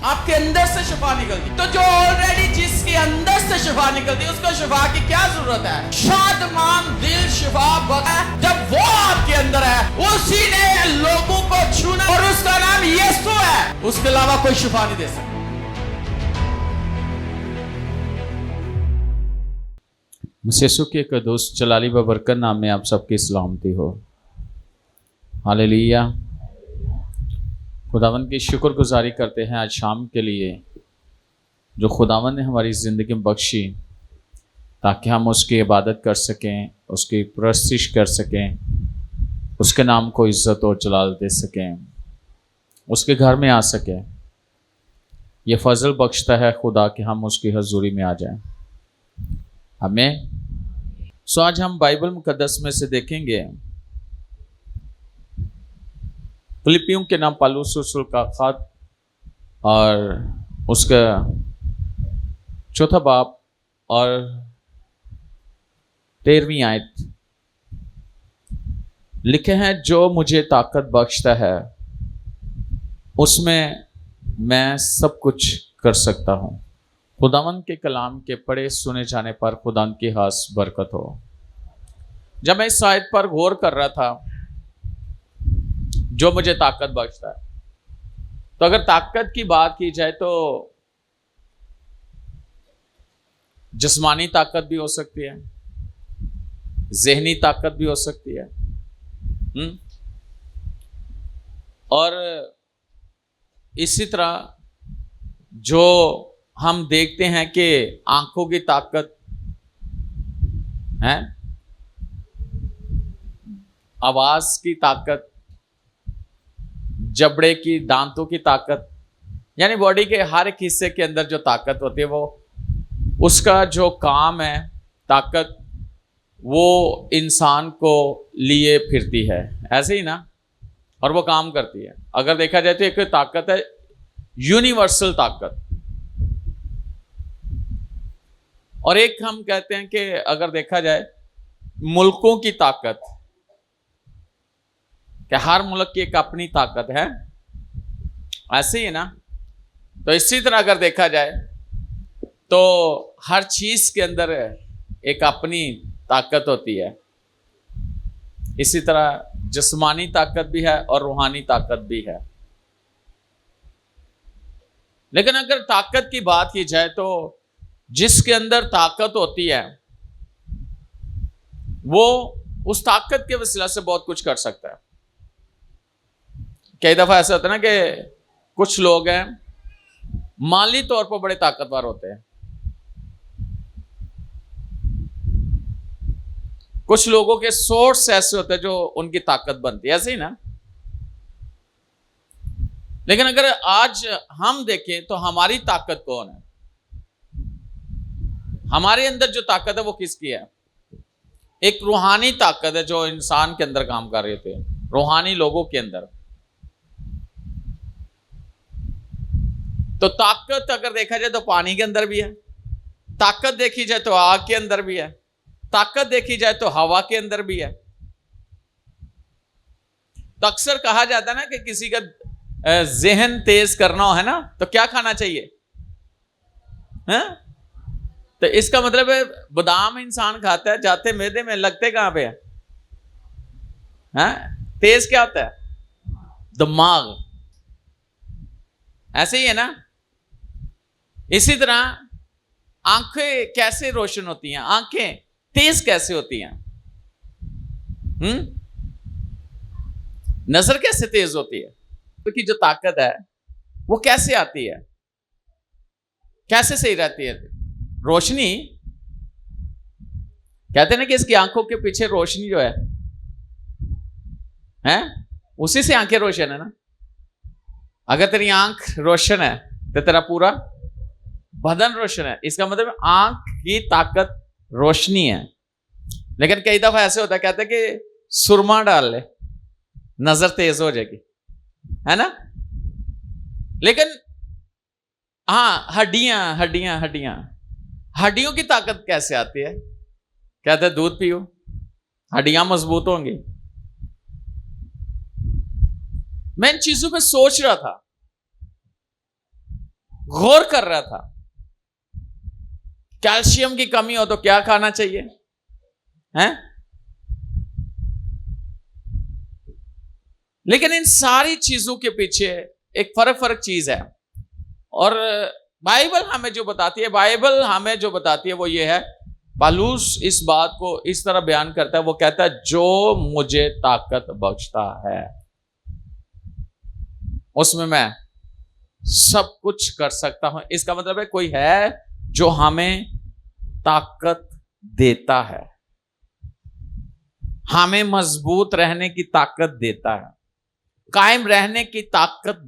आपके अंदर से शिफा निकलती। तो जो ऑलरेडी जिसके अंदर से शिफा निकलती उसको शिफा की क्या जरूरत है? शादमान दिल शिफा है जब वो आपके अंदर है, उसी ने लोगों को छूना और उसका नाम यीशु है, उसके अलावा कोई शिफा नहीं दे सकता। यीशु के कदूस जलाली व बरकत नाम में आप सबकी सलामती हो। हालेलुया। खुदावन की शुक्रगुजारी करते हैं आज शाम के लिए जो खुदावन ने हमारी ज़िंदगी में बख्शी, ताकि हम उसकी इबादत कर सकें, उसकी परस्तिश कर सकें, उसके नाम को इज़्ज़त और जलाल दे सकें, उसके घर में आ सकें। ये फजल बख्शता है खुदा कि हम उसकी हजूरी में आ जाएं। हमें आज हम बाइबल मुकद्दस में से देखेंगे फिलिपियों के नाम पौलुस रसूल का खत और उसका 4 बाब और 13वीं आयत लिखे हैं, जो मुझे ताकत बख्शता है उसमें मैं सब कुछ कर सकता हूँ। खुदावंद के कलाम के पढ़े सुने जाने पर खुदावंद की खास बरकत हो। जब मैं इस आयत पर गौर कर रहा था, जो मुझे ताकत बख्शता है, तो अगर ताकत की बात की जाए तो जिस्मानी ताकत भी हो सकती है, ज़हनी ताकत भी हो सकती है, और इसी तरह जो हम देखते हैं कि आंखों की ताकत है, आवाज की ताकत, जबड़े की, दांतों की ताकत, यानी बॉडी के हर एक हिस्से के अंदर जो ताकत होती है, वो उसका जो काम है ताकत, वो इंसान को लिए फिरती है, ऐसे ही ना, और वो काम करती है। अगर देखा जाए तो एक ताकत है यूनिवर्सल ताकत, और एक हम कहते हैं कि अगर देखा जाए मुल्कों की ताकत, कि हर मुल्क की एक अपनी ताकत है, ऐसे ही ना। तो इसी तरह अगर देखा जाए तो हर चीज के अंदर एक अपनी ताकत होती है। इसी तरह जिस्मानी ताकत भी है और रूहानी ताकत भी है। लेकिन अगर ताकत की बात की जाए तो जिसके अंदर ताकत होती है वो उस ताकत के वसीला से बहुत कुछ कर सकता है। कई दफा ऐसा होता है ना कि कुछ लोग हैं माली तौर पर बड़े ताकतवर होते हैं, कुछ लोगों के सोर्स ऐसे होते हैं जो उनकी ताकत बनती है, ऐसे ही ना। लेकिन अगर आज हम देखें तो हमारी ताकत कौन है? हमारे अंदर जो ताकत है वो किसकी है? एक रूहानी ताकत है जो इंसान के अंदर काम कर रहे थे, रूहानी लोगों के अंदर। तो ताकत अगर देखा जाए तो पानी के अंदर भी है, ताकत देखी जाए तो आग के अंदर भी है, ताकत देखी जाए तो हवा के अंदर भी है। तो अक्सर कहा जाता है ना कि किसी का जहन तेज करना हो, है ना, तो क्या खाना चाहिए? है? तो इसका मतलब है बादाम इंसान खाता है, जाते मैदे में, लगते कहां पे है? तेज क्या होता है? दिमाग। ऐसे ही है ना। इसी तरह आंखें कैसे रोशन होती हैं, आंखें तेज कैसे होती हैं? नजर कैसे तेज होती है? क्योंकि जो ताकत है वो कैसे आती है, कैसे सही रहती है? रोशनी, कहते हैं ना कि इसकी आंखों के पीछे रोशनी जो है उसी से आंखें रोशन है ना। अगर तेरी आंख रोशन है तो तेरा पूरा बदन रोशन है। इसका मतलब आंख की ताकत रोशनी है। लेकिन कई दफा ऐसे होता है, कहते हैं कि सुरमा डाल ले नजर तेज हो जाएगी, है ना। लेकिन हाँ, हड्डियों की ताकत कैसे आती है? कहते हैं दूध पियो, हड्डियां मजबूत होंगी। मैं इन चीजों पे सोच रहा था गौर कर रहा था कैल्शियम की कमी हो तो क्या खाना चाहिए, हैं? लेकिन इन सारी चीजों के पीछे एक फर्क चीज है। और बाइबल हमें जो बताती है वो ये है, पौलुस इस बात को इस तरह बयान करता है, वो कहता है जो मुझे ताकत बख्शता है उसमें मैं सब कुछ कर सकता हूं। इसका मतलब है कोई है जो हमें ताकत देता है, हमें मजबूत रहने की ताकत देता है, कायम रहने की ताकत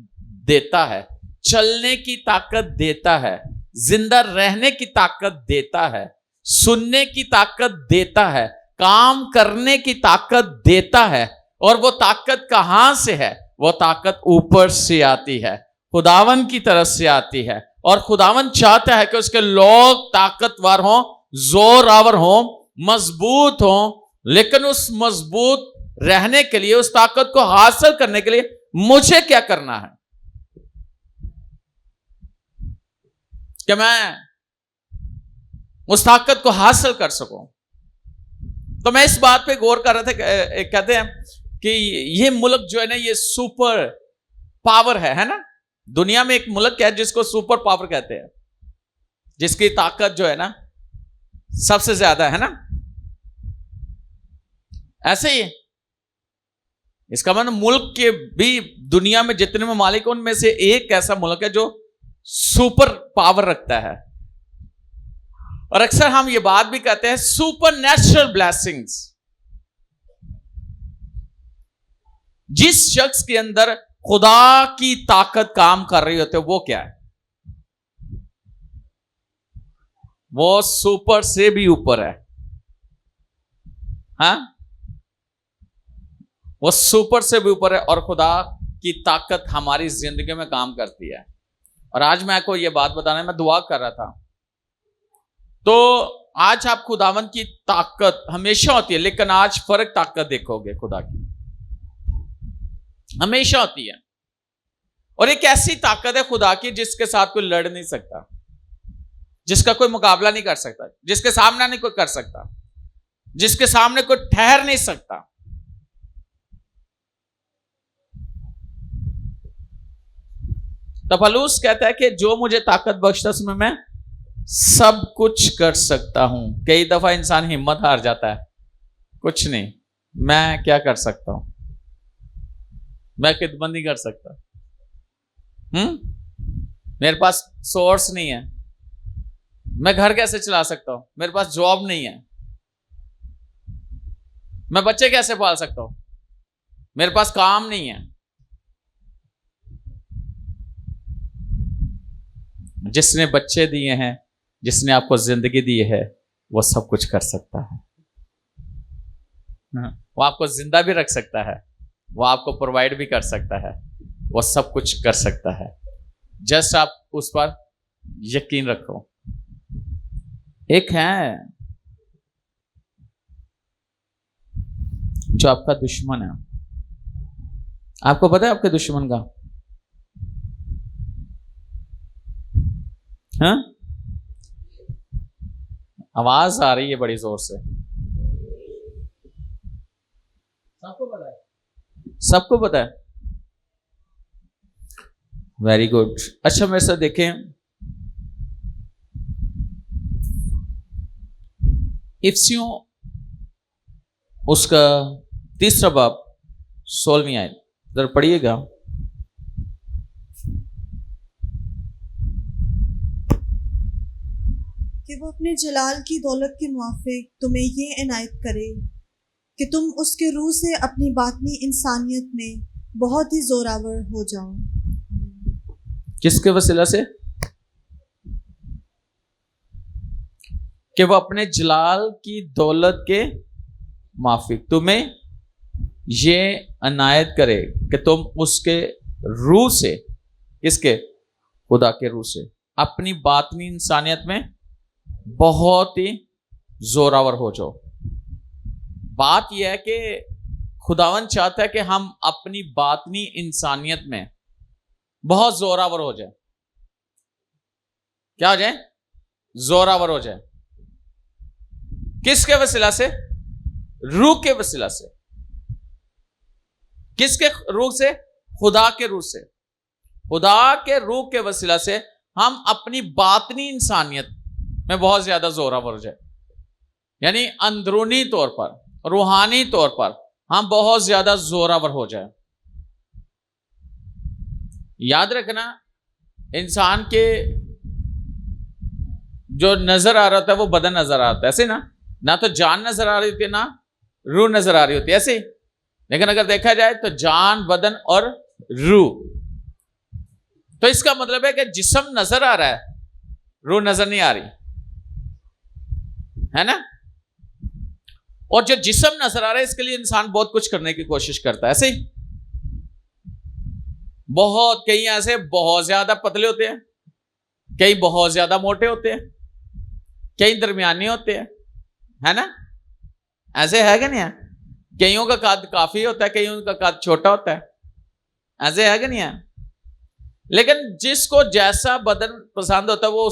देता है, चलने की ताकत देता है, जिंदा रहने की ताकत देता है, सुनने की ताकत देता है, काम करने की ताकत देता है। और वो ताकत कहां से है? वो ताकत ऊपर से आती है, खुदावन की तरफ से आती है। और खुदावन चाहता है कि उसके लोग ताकतवर हों, जोरावर हों, मजबूत हों। लेकिन उस मजबूत रहने के लिए, उस ताकत को हासिल करने के लिए मुझे क्या करना है कि मैं उस ताकत को हासिल कर सकूं? तो मैं इस बात पे गौर कर रहा था, कहते हैं कि ये मुल्क जो है ना, ये सुपर पावर है ना। दुनिया में एक मुल्क है जिसको सुपर पावर कहते हैं, जिसकी ताकत जो है ना सबसे ज्यादा है ना। ऐसे ही इसका मतलब मुल्क के भी दुनिया में जितने ममालिक उनमें से एक ऐसा मुल्क है जो सुपर पावर रखता है। और अक्सर हम ये बात भी कहते हैं सुपर नेचुरल ब्लेसिंग्स। जिस शख्स के अंदर खुदा की ताकत काम कर रही होती है, वो क्या है? वो सुपर से भी ऊपर है। हाँ, वो सुपर से भी ऊपर है और खुदा की ताकत हमारी जिंदगी में काम करती है। और आज मैं आपको ये बात बताने में दुआ कर रहा था, तो आज आप खुदावन की ताकत हमेशा होती है, लेकिन आज फर्क ताकत देखोगे खुदा की हमेशा होती है। और एक ऐसी ताकत है खुदा की जिसके साथ कोई लड़ नहीं सकता, जिसका कोई मुकाबला नहीं कर सकता, जिसके सामने नहीं कोई कर सकता, जिसके सामने कोई ठहर नहीं सकता। तो पौलुस कहता है कि जो मुझे ताकत बख्शता उसमें मैं सब कुछ कर सकता हूं। कई दफा इंसान हिम्मत हार जाता है, कुछ नहीं, मैं क्या कर सकता हूं, मैं खिदमत नहीं कर सकता, मेरे पास सोर्स नहीं है, मैं घर कैसे चला सकता हूं, मेरे पास जॉब नहीं है, मैं बच्चे कैसे पाल सकता हूं, मेरे पास काम नहीं है। जिसने बच्चे दिए हैं, जिसने आपको जिंदगी दी है, वो सब कुछ कर सकता है। वो आपको जिंदा भी रख सकता है, वो आपको प्रोवाइड भी कर सकता है, वो सब कुछ कर सकता है। जस्ट आप उस पर यकीन रखो। एक है जो आपका दुश्मन है, आपको पता है आपके दुश्मन का? हाँ, आवाज आ रही है बड़ी जोर से। सबको पता है, सबको पता है। Very good. अच्छा मेरे साथ देखें, इफ्सियों उसका 3 बाब 16वीं आयत जरा पढ़िएगा। कि वो अपने जलाल की दौलत के मुआफिक तुम्हें ये इनायत करे कि तुम उसके रूह से अपनी बातनी इंसानियत में बहुत ही जोरावर हो जाओ। किसके वसीला से? कि वो अपने जलाल की दौलत के माफिक तुम्हें ये अनायत करे कि तुम उसके रूह से, किसके? खुदा के रूह से अपनी बातनी इंसानियत में बहुत ही जोरावर हो जाओ। बात यह है कि खुदावन चाहता है कि हम अपनी बातनी इंसानियत में बहुत जोरावर हो जाए। क्या हो जाए? जोरावर हो जाए। किसके वसीला से? रूह के वसीला से। किसके रूह से? खुदा के रूह से। खुदा के रूह के वसीला से हम अपनी बातनी इंसानियत में बहुत ज्यादा जोरावर हो जाए, यानी अंदरूनी तौर पर, रूहानी तौर पर हम बहुत ज्यादा जोरावर हो जाए। याद रखना, इंसान के जो नजर आ रहा था वो बदन नजर आ रहा था, ऐसे ना तो जान नजर आ रही होती है ना रूह नजर आ रही होती है, ऐसे। लेकिन अगर देखा जाए तो जान, बदन और रूह, तो इसका मतलब है कि जिस्म नजर आ रहा है, रूह नजर नहीं आ रही, है ना। और जो जिस्म नजर आ रहा है, इसके लिए इंसान बहुत कुछ करने की कोशिश करता है, ऐसे ही। बहुत, कई ऐसे बहुत ज्यादा पतले होते हैं, कई बहुत ज्यादा मोटे होते हैं, कई दरमियाने होते हैं, है ना। ऐसे है कि नहीं है? कईयों का कद काफी होता है, कईयों का कद छोटा होता है, ऐसे है कि नहीं है। लेकिन जिसको जैसा बदन पसंद होता है वो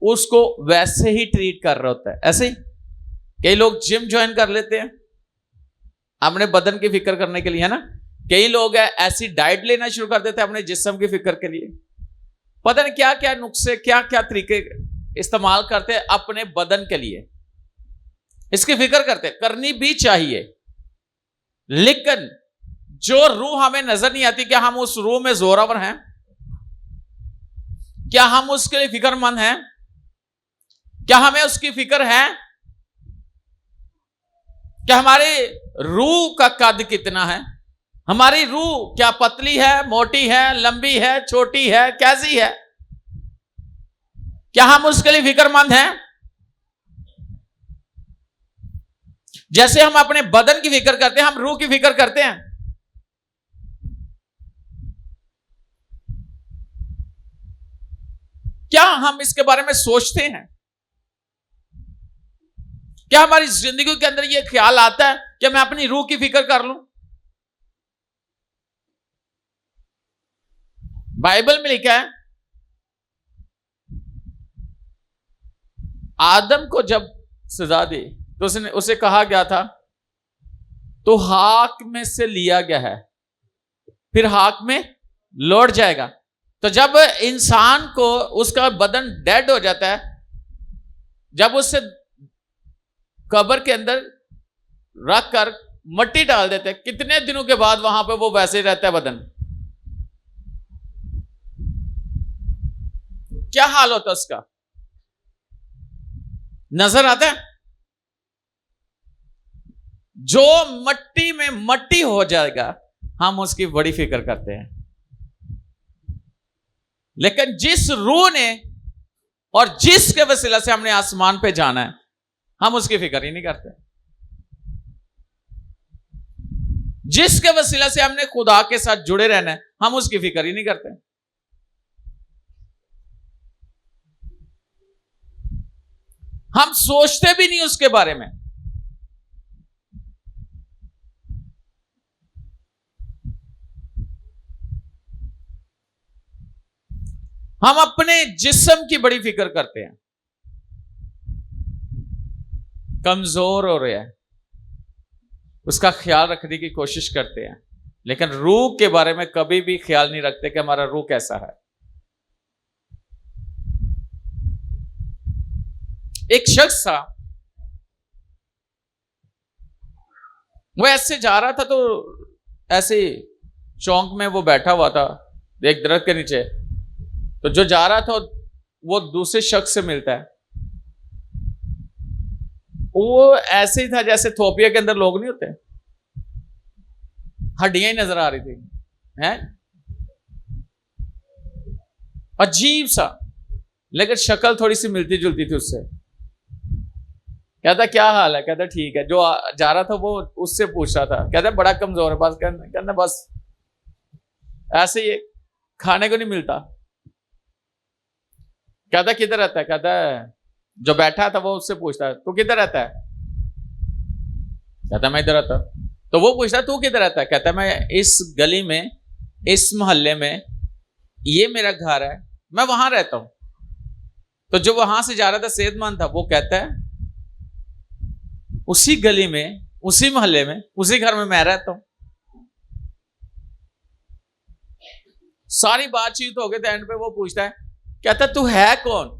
उसको वैसे ही ट्रीट कर रहा होता है, ऐसे ही। कई लोग जिम ज्वाइन कर लेते हैं अपने बदन की फिक्र करने के लिए, है ना। कई लोग ऐसी डाइट लेना शुरू कर देते हैं अपने जिस्म की फिक्र के लिए। पता नहीं क्या क्या नुस्खे, क्या क्या तरीके इस्तेमाल करते हैं अपने बदन के लिए। इसकी फिक्र करते, करनी भी चाहिए, लेकिन जो रूह हमें नजर नहीं आती, क्या हम उस रूह में जोरावर हैं? क्या हम उसके लिए फिक्रमंद हैं? क्या हमें उसकी फिक्र है? क्या हमारी रूह का कद कितना है? हमारी रूह क्या पतली है, मोटी है, लंबी है, छोटी है, कैसी है? क्या हम उसके लिए फिक्रमंद हैं? जैसे हम अपने बदन की फिक्र करते हैं, हम रूह की फिक्र करते हैं। क्या हम इसके बारे में सोचते हैं? क्या हमारी जिंदगी के अंदर यह ख्याल आता है कि मैं अपनी रूह की फिक्र कर लूं? बाइबल में लिखा है, आदम को जब सजा दी तो उसे कहा गया था तो हाक में से लिया गया है, फिर हाक में लौट जाएगा। तो जब इंसान को उसका बदन डेड हो जाता है, जब उससे कब्र के अंदर रख कर मट्टी डाल देते हैं, कितने दिनों के बाद वहां पे वो वैसे ही रहता है बदन? क्या हाल होता है उसका? नजर आता है? जो मट्टी में मट्टी हो जाएगा हम उसकी बड़ी फिक्र करते हैं, लेकिन जिस रूह ने और जिसके वसीला से हमने आसमान पे जाना है, हम उसकी फिक्र ही नहीं करते। जिसके वसीला से हमने खुदा के साथ जुड़े रहना है, हम उसकी फिक्र ही नहीं करते। हम सोचते भी नहीं उसके बारे में। हम अपने जिस्म की बड़ी फिक्र करते हैं, कमजोर हो रहा है उसका ख्याल रखने की कोशिश करते हैं, लेकिन रूह के बारे में कभी भी ख्याल नहीं रखते कि हमारा रूह कैसा है। एक शख्स था, वो ऐसे जा रहा था, तो ऐसे चौक में वो बैठा हुआ था एक दरख्त के नीचे। तो जो जा रहा था वो दूसरे शख्स से मिलता है। वो ऐसे ही था जैसे थोपिया के अंदर लोग नहीं होते, हड्डियां ही नजर आ रही थी, हैं? अजीब सा, लेकिन शक्ल थोड़ी सी मिलती जुलती थी उससे। कहता क्या हाल है? कहता ठीक है। जो जा रहा था वो उससे पूछ रहा था, कहता बड़ा कमजोर है, बस कहना बस ऐसे ही खाने को नहीं मिलता। कहता किधर रहता है? कहता जो बैठा था वो उससे पूछता है तू किधर रहता है? कहता मैं इधर रहता। तो वो पूछता तू किधर रहता है? कहता मैं इस गली में, इस मोहल्ले में, ये मेरा घर है, मैं वहां रहता हूं। तो जो वहां से जा रहा था सेहतमंद था, वो कहता है उसी गली में, उसी मोहल्ले में, उसी घर में मैं रहता हूं। सारी बातचीत हो गई तो एंड पे वो पूछता है, कहता तू है कौन?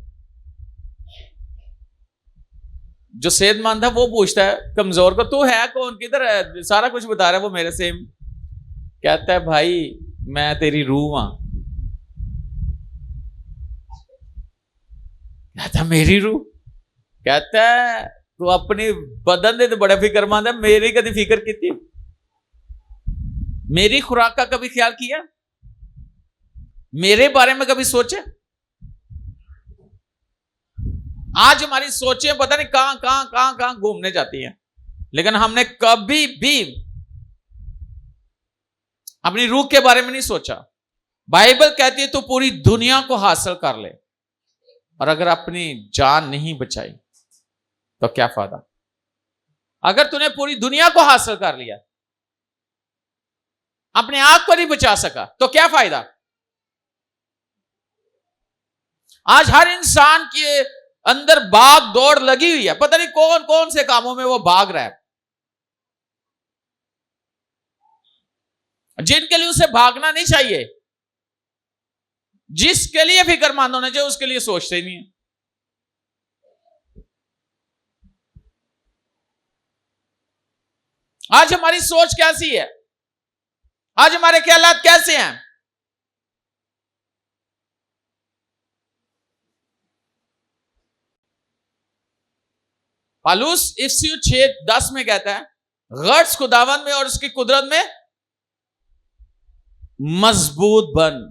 जो सेहतमंद था वो पूछता है कमजोर को, तू है कौन, किधर है? सारा कुछ बता रहा है वो मेरे से। कहता है भाई मैं तेरी रूह हां। कहता मेरी रूह? कहता है तू अपनी बदन दे तो बड़ा फिक्रमंद है, मेरी कभी फिक्र की? मेरी खुराक का कभी ख्याल किया? मेरे बारे में कभी सोचे? आज हमारी सोचें पता नहीं कहां घूमने जाती हैं, लेकिन हमने कभी भी अपनी रूह के बारे में नहीं सोचा। बाइबल कहती है तू पूरी दुनिया को हासिल कर ले, और अगर अपनी जान नहीं बचाई तो क्या फायदा? अगर तूने पूरी दुनिया को हासिल कर लिया, अपने आप को नहीं बचा सका, तो क्या फायदा? आज हर इंसान के अंदर भाग दौड़ लगी हुई है, पता नहीं कौन कौन से कामों में वो भाग रहा है, जिनके लिए उसे भागना नहीं चाहिए। जिसके लिए फिक्रमंद होना चाहिए उसके लिए सोचते ही नहीं है। आज हमारी सोच कैसी है? आज हमारे ख्यालात कैसे हैं? पालूस इफ्सियु 6:10 में कहता है, गर्ज खुदावन में और उसकी कुदरत में मजबूत बन।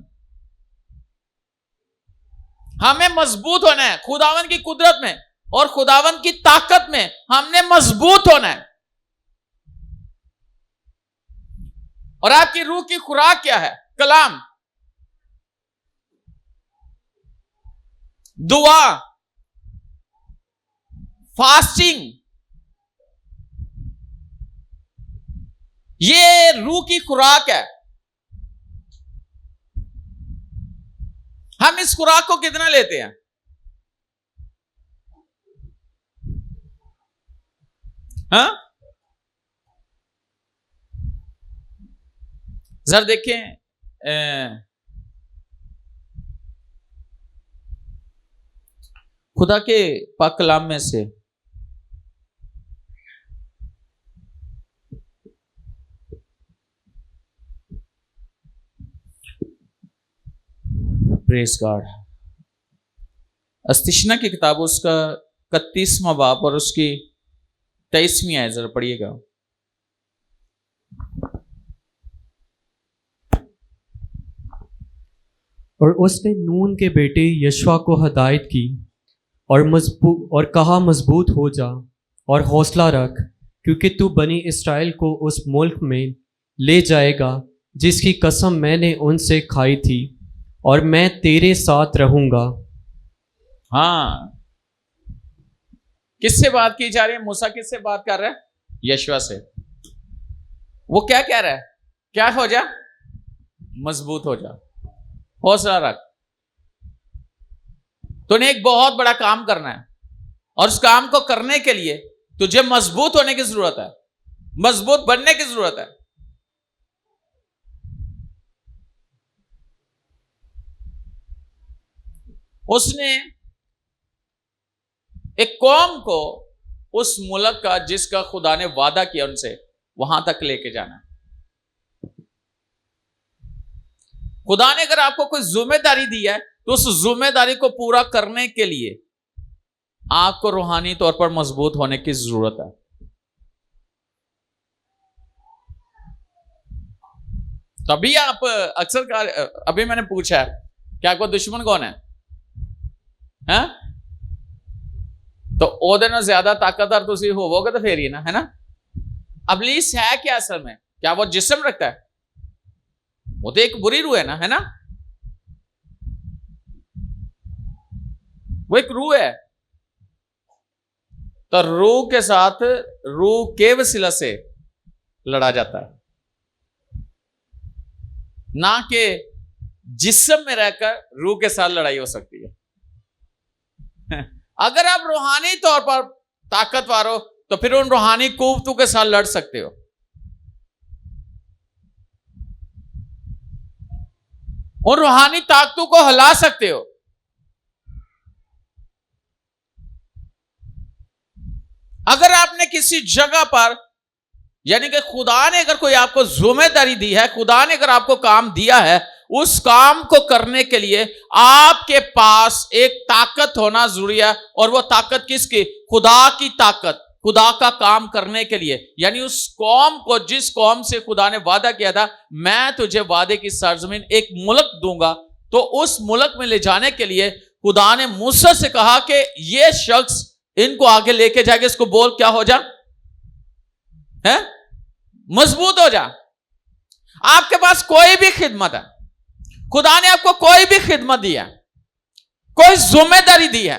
हमें मजबूत होना है खुदावन की कुदरत में और खुदावन की ताकत में, हमने मजबूत होना है। और आपकी रूह की खुराक क्या है? कलाम, दुआ, फास्टिंग, ये रूह की खुराक है। हम इस खुराक को कितना लेते हैं? हाँ, जरा देखें, खुदा के पाक कलाम में से प्रेज गॉड, अस्तिशना की किताब उसका 31वां बाब और उसकी 23वीं आयत जरा पढ़िएगा। और उसने नून के बेटे यशवा को हदायत की और कहा मजबूत हो जा और हौसला रख, क्योंकि तू बनी इस्राएल को उस मुल्क में ले जाएगा जिसकी कसम मैंने उनसे खाई थी, और मैं तेरे साथ रहूंगा। हाँ, किससे बात की जा रही है? मूसा किससे बात कर रहा है? यशवा से। वो क्या कह रहा है? क्या हो जा? मजबूत हो जा, हौसला रख। तूने एक बहुत बड़ा काम करना है, और उस काम को करने के लिए तुझे मजबूत होने की जरूरत है, मजबूत बनने की जरूरत है। उसने एक कौम को उस मुल्क का जिसका खुदा ने वादा किया उनसे, वहां तक लेके जाना। खुदा ने अगर आपको कोई जिम्मेदारी दी है तो उस जिम्मेदारी को पूरा करने के लिए आपको रूहानी तौर पर मजबूत होने की जरूरत है। तभी आप अक्सर, अभी मैंने पूछा है कि आपको दुश्मन कौन है? हैं? तो ओदे ना ज्यादा ताकतवर तुसी होवोगे तो फिर ही ना, है ना? अबलीस है क्या असल में? क्या वो जिस्म रखता है? वो तो एक बुरी रूह है ना, है ना? वो एक रूह है। तो रूह के साथ, रूह के वसीला से लड़ा जाता है, ना कि जिस्म में रहकर रूह के साथ लड़ाई हो सकती है। अगर आप रूहानी तौर पर ताकतवर हो तो फिर उन रूहानी कुव्वतों के साथ लड़ सकते हो, उन रूहानी ताकतों को हिला सकते हो। अगर आपने किसी जगह पर, यानी कि खुदा ने अगर कोई आपको जिम्मेदारी दी है, खुदा ने अगर आपको काम दिया है, उस काम को करने के लिए आपके पास एक ताकत होना जरूरी है। और वो ताकत किसकी? खुदा की ताकत, खुदा का काम करने के लिए। यानी उस कौम को, जिस कौम से खुदा ने वादा किया था मैं तुझे वादे की सरजमीन एक मुल्क दूंगा, तो उस मुल्क में ले जाने के लिए खुदा ने मूसा से कहा कि ये शख्स इनको आगे लेके जाके इसको बोल क्या हो जा है, मजबूत हो जा। आपके पास कोई भी खिदमत है, खुदा ने आपको कोई भी खिदमत दी है, कोई जिम्मेदारी दी है,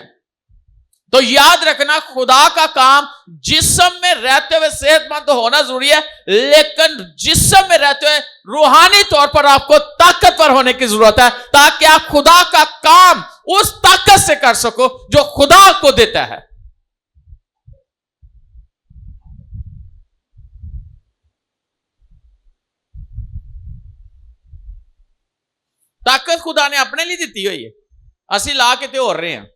तो याद रखना खुदा का काम जिस्म में रहते हुए सेहतमंद तो होना जरूरी है, लेकिन जिस्म में रहते हुए रूहानी तौर पर आपको ताकतवर होने की जरूरत है, ताकि आप खुदा का काम उस ताकत से कर सको जो खुदा को देता है। ताकत खुदा ने अपने लिए दी हुई है, असि ला के तो हो रहे हैं।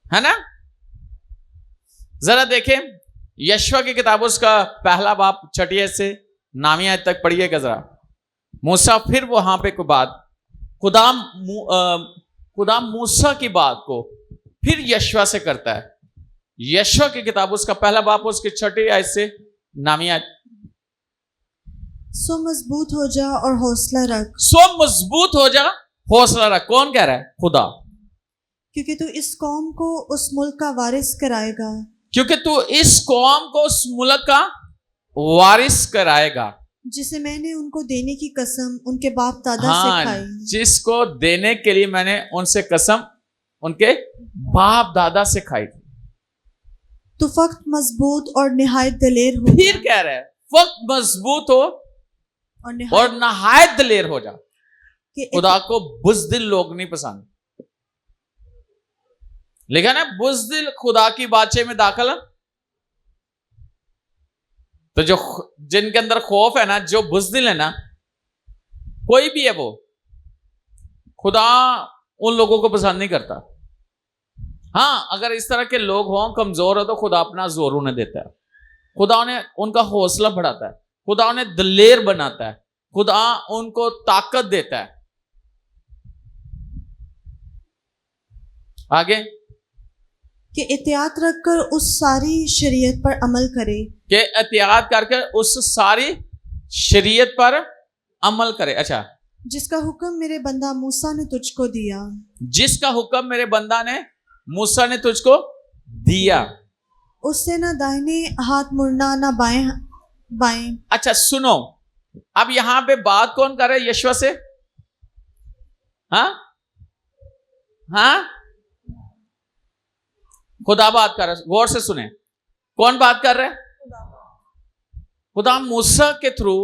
है ना? जरा देखें यशवा की किताब, उसका पहला बाब 6 से 9 आयत तक पढ़िएगा जरा। मूसा फिर वहां पे कोई बात, खुदा मूसा की बात को फिर यशवा से करता है। यशवा की किताब, उसका पहला बाब, उसकी 6 आयत से 9 आयत। सो मजबूत हो जा और हौसला रख। सो मजबूत हो जा, हौसला रख। कौन कह रहा है? खुदा। क्योंकि तू इस कौम को उस मुल्क का वारिस कराएगा, क्योंकि तू इस कौम को उस मुल्क का वारिस कराएगा जिसे मैंने उनको देने की कसम उनके बाप दादा हाँ, से खाई। जिसको देने के लिए मैंने उनसे कसम उनके बाप दादा से खाई थी। तू फक्त मजबूत और निहायत दिलेर हो। फिर कह रहा है फक्त मजबूत हो और नहायत दिलेर हो जा। खुदा को बुज़दिल लोग नहीं पसंद, लेकिन है बुज़दिल खुदा की बातचीत में दाखिल है। तो जो जिनके अंदर खौफ है ना, जो बुज़दिल है ना, कोई भी है वो, खुदा उन लोगों को पसंद नहीं करता। हाँ, अगर इस तरह के लोग हों, कमजोर हो, तो खुदा अपना जोर उन्हें देता है, खुदा उन्हें उनका हौसला बढ़ाता है, खुदा उन्हें दिलेर बनाता है, खुदा उनको ताकत देता है। आगे कि एहतियात रखकर उस सारी शरीयत पर अमल करे, कि एहतियात करके उस सारी शरीयत पर अमल करे। अच्छा, जिसका हुक्म मेरे बंदा मूसा ने तुझको दिया, जिसका हुक्म मेरे बंदा ने मूसा ने तुझको दिया, उससे ना दाहिने हाथ मुड़ना ना बाएं बाएं। अच्छा सुनो, अब यहां पे बात कौन कर रहा है? यशवा से। हाँ हाँ, खुदा बात कर रहा है, गौर से सुने। कौन बात कर रहा है? खुदा मूसा के थ्रू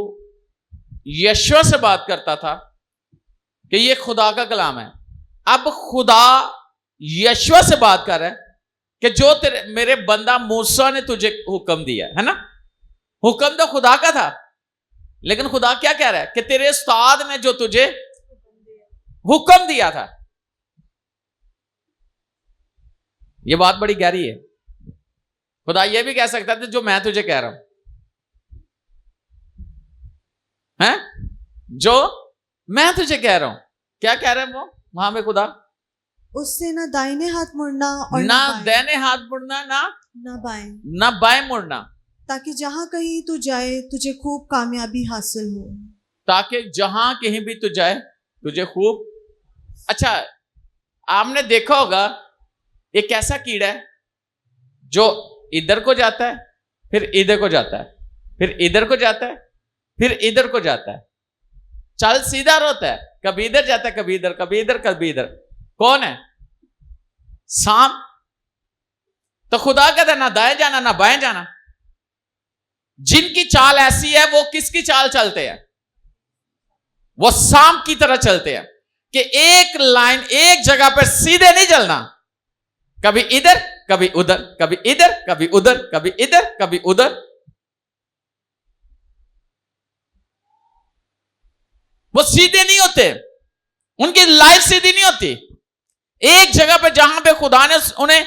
यशवा से बात करता था कि ये खुदा का कलाम है। अब खुदा यशवा से बात कर रहा है कि जो तेरे मेरे बंदा मूसा ने तुझे हुक्म दिया है ना, हुक्म तो खुदा का था, लेकिन खुदा क्या कह रहा है कि तेरे उस्ताद ने जो तुझे हुक्म दिया था। यह बात बड़ी गहरी है। खुदा यह भी कह सकता था जो मैं तुझे कह रहा हूं है, जो मैं तुझे कह रहा हूं। क्या कह रहा है वो वहां पे खुदा? उससे ना दाहिने हाथ मुड़ना और ना दाहिने हाथ मुड़ना, ना बाएं मुड़ना, ताकि जहां कहीं तू जाए तुझे खूब कामयाबी हासिल हो। ताकि जहां कहीं भी तू जाए तुझे खूब। अच्छा, आपने देखा होगा एक ऐसा कीड़ा है जो इधर को जाता है, फिर इधर को जाता है, फिर इधर को जाता है, फिर इधर को जाता है, चल सीधा रहता है, कभी इधर जाता है, कभी इधर, कभी इधर, कभी इधर। कौन है? सांप। तो खुदा कहता है ना दाएं जाना ना बाएं जाना। जिनकी चाल ऐसी है वो किसकी चाल चलते हैं? वो सांप की तरह चलते हैं कि एक लाइन, एक जगह पर सीधे नहीं चलना, कभी इधर कभी उधर, कभी इधर कभी उधर, कभी इधर कभी उधर। वो सीधे नहीं होते, उनकी लाइफ सीधी नहीं होती। एक जगह पर जहां पे खुदा ने उन्हें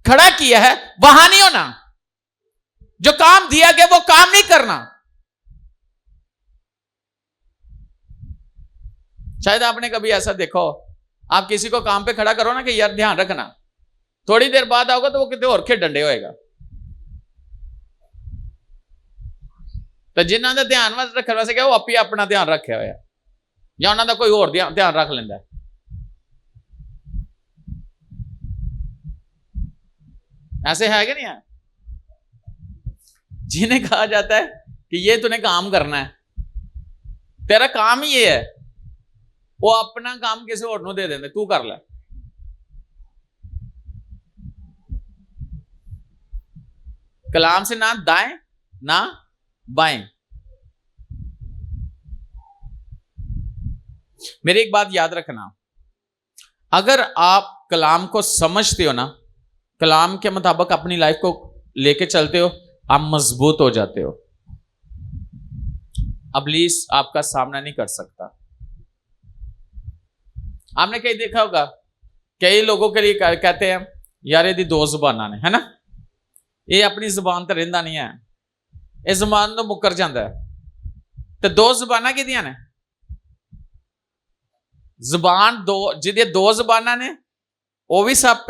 खड़ा किया है वहां नहीं होना, जो काम दिया गया वो काम नहीं करना। शायद आपने कभी ऐसा देखा हो, आप किसी को काम पे खड़ा करो ना कि यार ध्यान रखना, थोड़ी देर बाद आओगे तो वो कितने और डंडे होएगा। तो जिन्हों का ध्यान रखने वास्ते क्या वो आप ही अपना ध्यान रखे हुआ है, या उन्होंने कोई और ध्यान रख लेंदा है। ऐसे है कि नहीं है? जिन्हें कहा जाता है कि ये तूने काम करना है, तेरा काम ही ये है, वो अपना काम किसी और को दे देंगे, तू कर ले। कलाम से ना दाएं ना बाएं। मेरी एक बात याद रखना, अगर आप कलाम को समझते हो ना, कलाम के मुताबिक अपनी लाइफ को लेके चलते हो, आप मजबूत हो जाते हो। इब्लीस आपका सामना नहीं कर सकता। आपने कहीं देखा होगा, कई लोगों के लिए कहते हैं यार यदि दो जुबाना ने, है ना, ये अपनी जुबान तो रहिंदा नहीं है, इस जुबान तो मुकर जाता है। तो दो जुबाना किदियां ने? जुबान दो, जिहदी दो जुबाना ने वो भी सप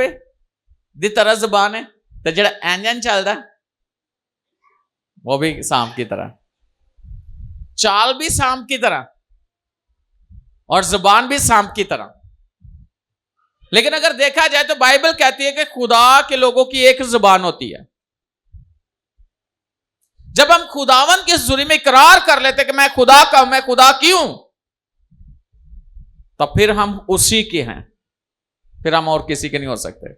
दी तरह जुबान है, तो जिहड़ा इंजन चलता वो भी सांप की तरह, चाल भी सांप की तरह और जुबान भी सांप की तरह। लेकिन अगर देखा जाए तो बाइबल कहती है कि खुदा के लोगों की एक जुबान होती है। जब हम खुदावन के हुजूरी में इकरार कर लेते कि मैं खुदा का हूं, मैं खुदा की हूं, तो फिर हम उसी के हैं, फिर हम और किसी के नहीं हो सकते।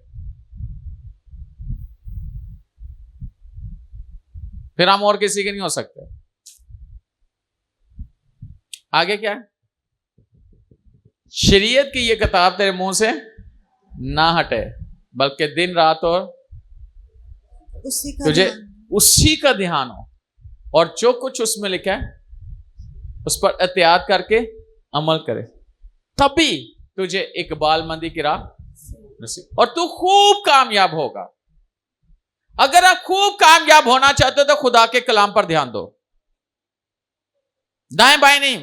फिर हम और किसी के नहीं हो सकते। आगे क्या है? शरीयत की यह किताब तेरे मुंह से ना हटे, बल्कि दिन रात और तुझे उसी का ध्यान हो, और जो कुछ उसमें लिखा है उस पर एहतियात करके अमल करे, तभी तुझे इकबालमंदी की राह नसीब और तू खूब कामयाब होगा। अगर आप खूब कामयाब होना चाहते हो तो खुदा के कलाम पर ध्यान दो, दाएं बाएं नहीं,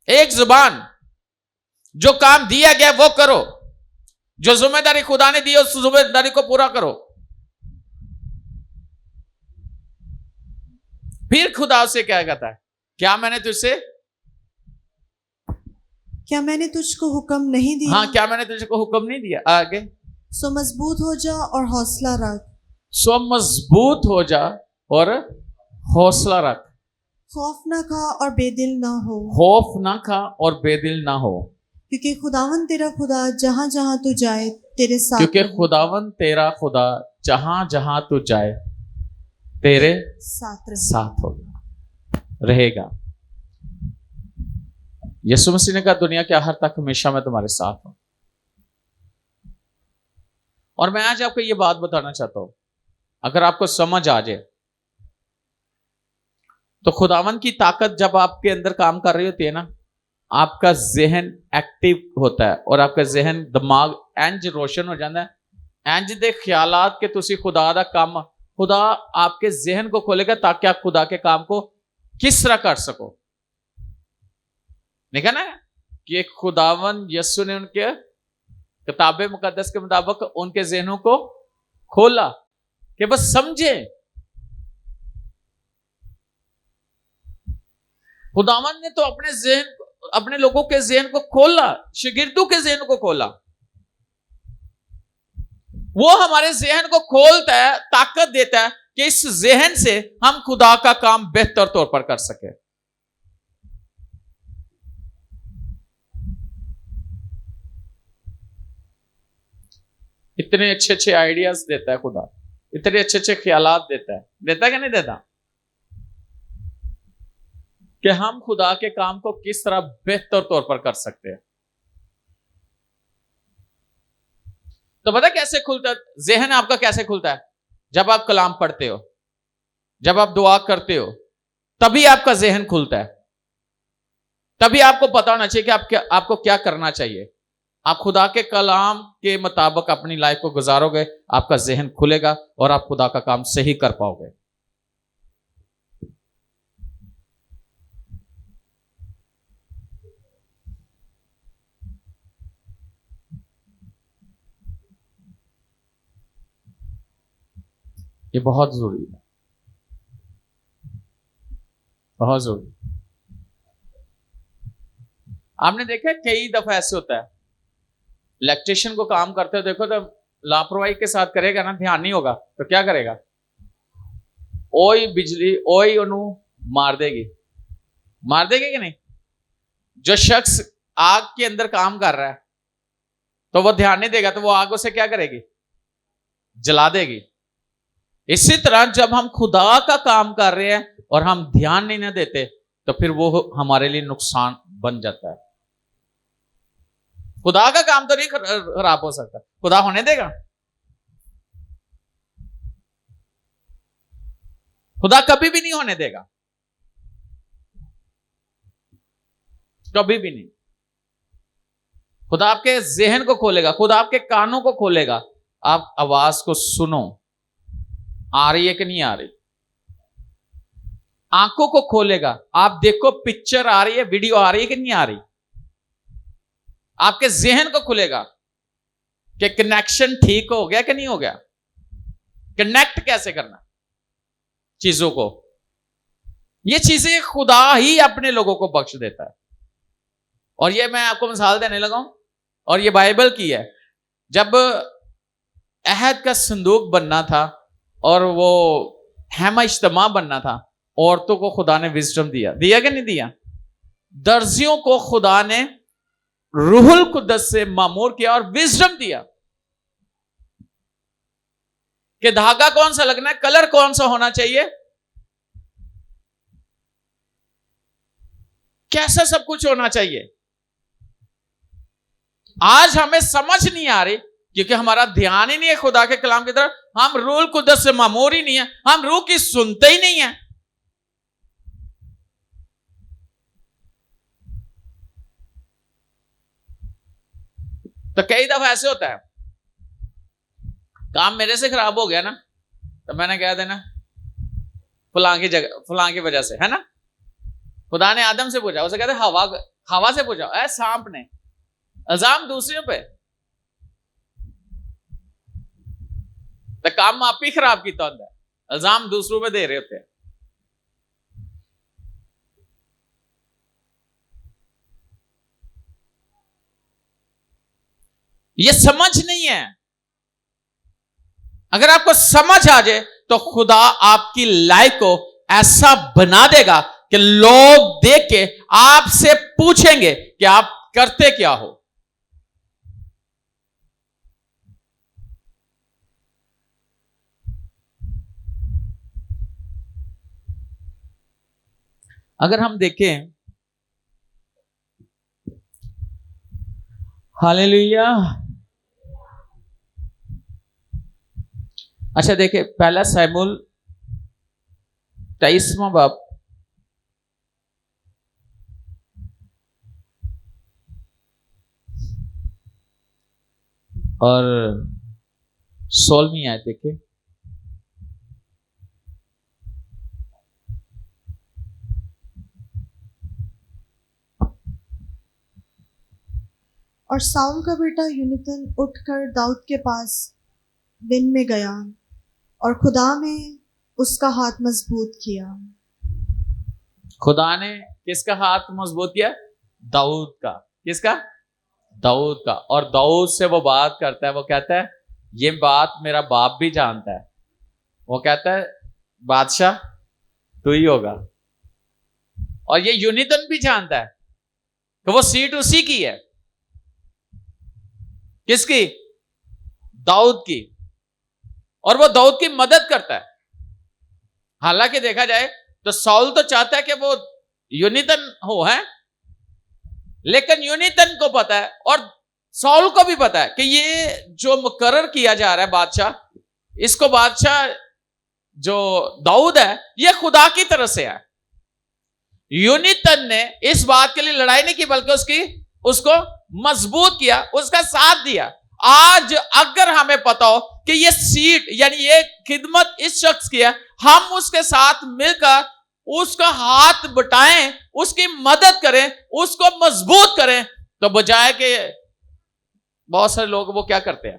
एक जुबान, जो काम दिया गया वो करो, जो जिम्मेदारी खुदा ने दी उस जिम्मेदारी को पूरा करो। फिर खुदा से क्या कहता है? क्या मैंने तुझको हुक्म नहीं दिया? हाँ, क्या मैंने तुझको हुक्म नहीं दिया? आगे, सो मजबूत हो जा और हौसला रख। सो मजबूत हो जा और हौसला रख। खौफ ना खा और बेदिल ना हो। खौफ ना खा और बेदिल ना हो, क्योंकि खुदावन तेरा खुदा जहां जहां तू जाए तेरे साथ, क्योंकि खुदावन तेरा खुदा जहां जहां तू जाए तेरे साथ होगा, रहेगा। यीशु मसीह ने कहा दुनिया के आखिर तक हमेशा मैं तुम्हारे साथ हूं। और मैं आज आपको यह बात बताना चाहता हूं, अगर आपको समझ आ जाए तो खुदावन की ताकत जब आपके अंदर काम कर रही होती है ना, आपका जहन एक्टिव होता है और आपका जहन दिमाग इंज रोशन हो जाता है। इंज दे ख्यालात के तुसी खुदा दा काम, खुदा आपके जहन को खोलेगा ताकि आप खुदा के काम को किस तरह कर सको। देखा ना कि खुदावन यीशु ने उनके किताबे मुकद्दस के मुताबिक उनके जहनों को खोला कि बस समझे। खुदावन ने तो अपने जहन, अपने लोगों के जहन को खोला, शागिर्दों के जहन को खोला। वो हमारे जहन को खोलता है, ताकत देता है कि इस जहन से हम खुदा का काम बेहतर तौर पर कर सके। इतने अच्छे अच्छे आइडियाज देता है खुदा, इतने अच्छे अच्छे ख्यालात देता है कि नहीं देता? कि हम खुदा के काम को किस तरह बेहतर तौर पर कर सकते हैं। तो पता कैसे खुलता है जहन आपका? कैसे खुलता है? जब आप कलाम पढ़ते हो, जब आप दुआ करते हो, तभी आपका जहन खुलता है। तभी आपको पता होना चाहिए कि आपको क्या करना चाहिए। आप खुदा के कलाम के मुताबिक अपनी लाइफ को गुजारोगे, आपका जहन खुलेगा और आप खुदा का काम सही कर पाओगे। ये बहुत जरूरी है, बहुत जरूरी। आपने देखा कई दफा ऐसे होता है, इलेक्ट्रिशियन को काम करते हो देखो तो लापरवाही के साथ करेगा ना, ध्यान नहीं होगा तो क्या करेगा? ओई बिजली ओई ओनू मार देगी, मार देगी कि नहीं? जो शख्स आग के अंदर काम कर रहा है तो वो ध्यान नहीं देगा तो वो आग उसे क्या करेगी? जला देगी। इसी तरह जब हम खुदा का काम कर रहे हैं और हम ध्यान नहीं ना देते तो फिर वो हमारे लिए नुकसान बन जाता है। खुदा का काम तो नहीं खराब हो सकता, खुदा होने देगा? खुदा कभी भी नहीं होने देगा, कभी भी नहीं। खुदा आपके जहन को खोलेगा, खुदा आपके कानों को खोलेगा। आप आवाज को सुनो, आ रही है कि नहीं आ रही। आंखों को खोलेगा, आप देखो पिक्चर आ रही है, वीडियो आ रही है कि नहीं आ रही। आपके जहन को खुलेगा कि कनेक्शन ठीक हो गया कि नहीं हो गया। कनेक्ट कैसे करना चीजों को, ये चीजें खुदा ही अपने लोगों को बख्श देता है। और ये मैं आपको मिसाल देने लगा हूं, और ये बाइबल की है। जब अहद का संदूक बनना था और वो हैमा इज्तिमा बनना था, औरतों को खुदा ने विजडम दिया, दिया कि नहीं दिया? दर्जियों को खुदा ने रूहुल कुद्दस से मामूर किया और विजडम दिया कि धागा कौन सा लगना है, कलर कौन सा होना चाहिए, कैसा सब कुछ होना चाहिए। आज हमें समझ नहीं आ रही क्योंकि हमारा ध्यान ही नहीं है खुदा के कलाम की तरफ। हम रूहुल कुद्दस से मामूर ही नहीं है, हम रूह की सुनते ही नहीं है। तो कई दफा ऐसे होता है, काम मेरे से खराब हो गया ना तो मैंने कह देना फलां की जगह, फलां की वजह से, है ना। खुदा ने आदम से पूछा, उसे कहते हवा से पूछा, ऐ सांप ने। इल्जाम दूसरों पे, तो काम आप ही खराब किया होता है, इल्जाम दूसरों पे दे रहे होते हैं। ये समझ नहीं है। अगर आपको समझ आ जाए तो खुदा आपकी लाइफ को ऐसा बना देगा कि लोग देख के आपसे पूछेंगे कि आप करते क्या हो। अगर हम देखें, हालेलुया। अच्छा देखिए, पहला शमूएल 23वां बाब और 16वीं आयत देखिए। और साउल का बेटा यूनाथन उठकर दाऊद के पास बिन में गया और खुदा ने उसका हाथ मजबूत किया। खुदा ने किसका हाथ मजबूत किया? दाऊद का। किसका? दाऊद का। और दाऊद से वो बात करता है, वो कहता है ये बात मेरा बाप भी जानता है। वो कहता है बादशाह तू ही होगा। और ये यूनाथन भी जानता है कि वो सीट उसी की है। किसकी? दाऊद की। और वो दाऊद की मदद करता है। हालांकि देखा जाए तो साउल तो चाहता है कि वो यूनितन हो है, लेकिन यूनितन को पता है और सौल को भी पता है कि ये जो मुकर्रर किया जा रहा है बादशाह, इसको बादशाह जो दाऊद है ये खुदा की तरफ से है। यूनितन ने इस बात के लिए लड़ाई नहीं की, बल्कि उसको मजबूत किया, उसका साथ दिया। आज अगर हमें पता हो कि ये सीट यानी ये खिदमत इस शख्स की है, हम उसके साथ मिलकर उसका हाथ बटाएं, उसकी मदद करें, उसको मजबूत करें, तो बजाय के बहुत सारे लोग वो क्या करते हैं,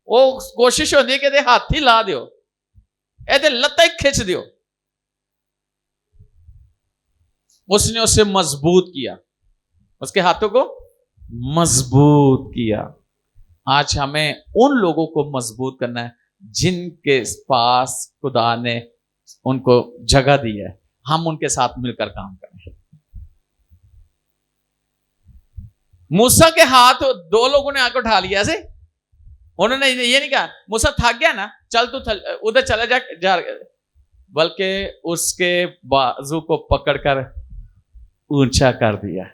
वो कोशिश होती है कि हाथ ही ला दियो, ए लत्ता ही खिंच दियो। उसने उसे मजबूत किया, उसके हाथों को मजबूत किया। आज हमें उन लोगों को मजबूत करना है जिनके पास खुदा ने उनको जगह दी है, हम उनके साथ मिलकर काम करें। मूसा के हाथ दो लोगों ने आकर उठा लिया से, उन्होंने ये नहीं कहा मूसा थक गया ना, चल तू उधर चला जा, बल्कि उसके बाजू को पकड़कर ऊंचा कर दिया।